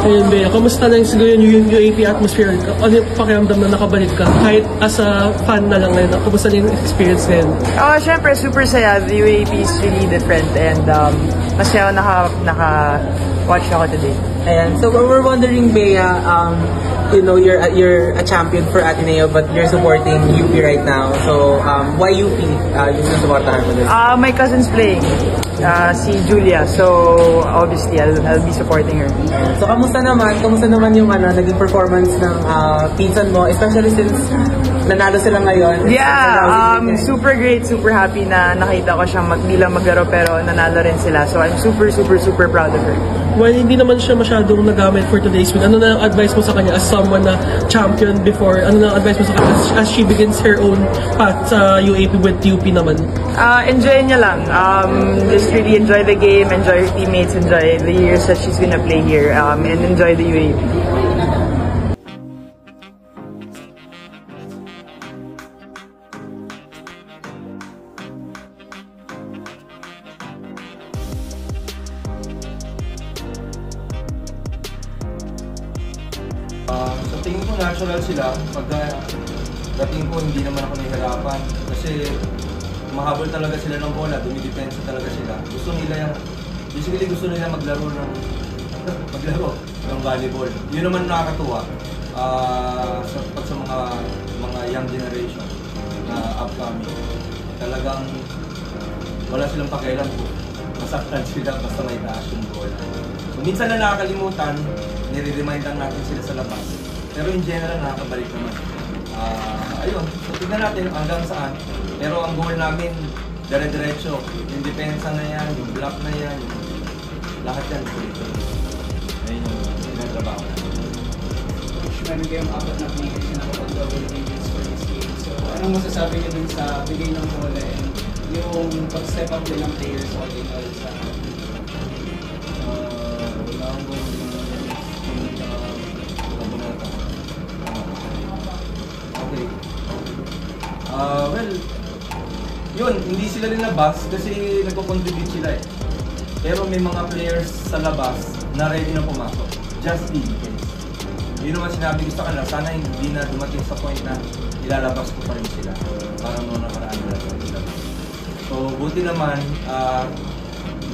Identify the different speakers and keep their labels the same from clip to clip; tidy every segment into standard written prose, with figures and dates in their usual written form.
Speaker 1: Ayun, Bea, kamusta na siguro yung UAP atmosphere? Ano yung pakiramdam na nakabalik ka? Kahit as a fan na lang ngayon, kamusta na yung experience ngayon?
Speaker 2: Syempre, super saya. The UAP is really different and masaya naka-watch ako today.
Speaker 3: Ayan, so we're wondering, Bea, you know, you're a champion for Ateneo, but you're supporting UP right now. So, why UP? Yung supportahan mo this?
Speaker 2: My cousin's playing, si Julia. So, obviously, I'll be supporting her.
Speaker 3: Ayan. So, kamusta naman yung naging performance ng pinsan mo, especially since nanalo sila ngayon?
Speaker 2: Yeah, super great, super happy na nakita ko siyang di lang maglaro pero nanalo rin sila. So, I'm super proud of her.
Speaker 1: While hindi naman siya masyadong nagamit for today's win, ano na ang advice mo sa kanya as someone na champion before? Ano na ang advice mo sa kanya as she begins her own path sa UAP with UP naman?
Speaker 2: Enjoy niya lang. Just really enjoy the game, enjoy her teammates, enjoy the years that she's gonna play here, and enjoy the UAP.
Speaker 4: Sa tingin ko natural sila, dating ko hindi naman ako nahihirapan kasi mahabol talaga sila ng bola, dumidepensa talaga sila. Basically gusto nila maglaro ng volleyball. Yun naman nakakatuwa sa mga young generation na upcoming. Talagang wala silang pakialam po. Masaktan sila basta may taas yung bola. So, minsan na nakakalimutan, nire-remind lang natin sila sa labas. Pero in general, nakakabalik naman. Ayun, so tignan natin hanggang saan. Pero ang goal namin, dire-diretso. Yung depensa na yan, yung block na yan, lahat yan. Ayun yung sinatrabaho.
Speaker 5: Meron kayong apat na players na nakapag-double digits for this game. So, anong masasabi niyo dun sa bigay ng bola and yung pag-step up din ng players all in all sa
Speaker 4: well, yun, hindi sila rin labas kasi nagko-contribute sila eh. Pero may mga players sa labas na ready na pumasok. Just in case. Yun naman sinabi ko sa kanila, sana hindi na dumating sa point na ilalabas ko pa rin sila. Parang noong nakaraan nila sila. So, buti naman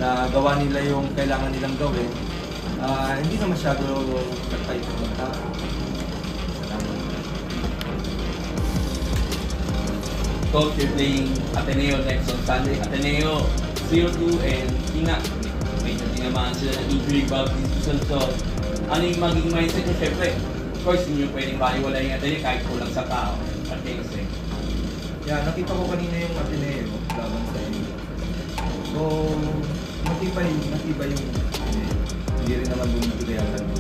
Speaker 4: na gawa nila yung kailangan nilang gawin. Hindi na masyado nagpahit ng tao.
Speaker 6: Coach, you're playing Ateneo next on Sunday. Ateneo 0-2 and Tinga. Medyo tinamaan sila ng injury bug this season. So, ano yung magiging mindset nyo? Siyempre, of course, hindi nyo pwedeng baliwala yung Ateneo kahit kulang sa tao. At kasi.
Speaker 4: Yeah, nakita ko kanina yung Ateneo laban sa inyo. So, matibay yung Ateneo. Hindi rin naman bumibigay ang lalo.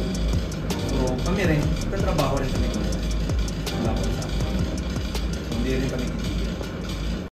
Speaker 4: So, kami rin, katrabaho rin kami. Laban sa akin. So, hindi rin kami